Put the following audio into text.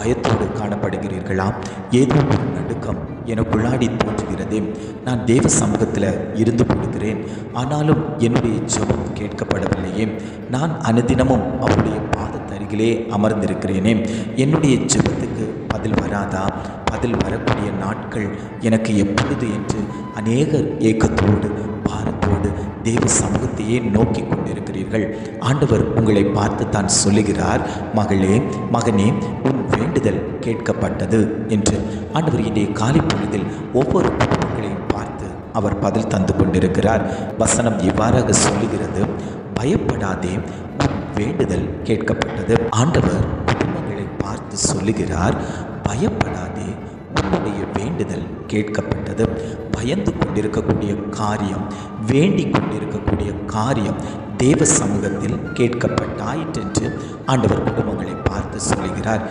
பயத்தோடு காணப்படுகிறீர்களா? ஏதோ ஒரு நடுக்கம் எனக்குள்ளாடி தோன்றுகிறதே. நான் தேவ சமூகத்தில் இருந்து கொள்கிறேன், ஆனாலும் என்னுடைய ஜெபம் கேட்கப்படவில்லையே. நான் அனுதினமும் அவருடைய பாதத்தருகிலே அமர்ந்திருக்கிறேனே, என்னுடைய ஜெபத்துக்கு பதில் வராதா? பதில் வரக்கூடிய நாட்கள் எனக்கு எப்பொழுது என்று அநேகர் ஏக்கத்தோடு பாரத்தோடு தேவ சமூகத்தையே நோக்கி கொண்டிருக்கிறீர்கள். ஆண்டவர் உங்களை பார்த்து தான் சொல்லுகிறார், மகளே, மகனே, உன் வேண்டுதல் கேட்கப்பட்டது என்று. ஆண்டவர் இன்றைய காலை பொழுதில் ஒவ்வொரு குடும்பங்களையும் பார்த்து அவர் பதில் தந்து கொண்டிருக்கிறார். வசனம் இவ்வாறாக சொல்லுகிறது, பயப்படாதே, உன் வேண்டுதல் கேட்கப்பட்டது. ஆண்டவர் குடும்பங்களை பார்த்து சொல்லுகிறார், பயப்படாதே, உன்னுடைய வேண்டுதல் கேட்கப்பட்டது. பயந்து கொண்டிருக்கக்கூடிய காரியம், வேண்டிக் கொண்டிருக்கக்கூடிய காரியம் தேவ சமூகத்தில் கேட்கப்பட்டாயிற்று என்று ஆண்டவர் குடும்பங்களை பார்த்து சொல்கிறார்.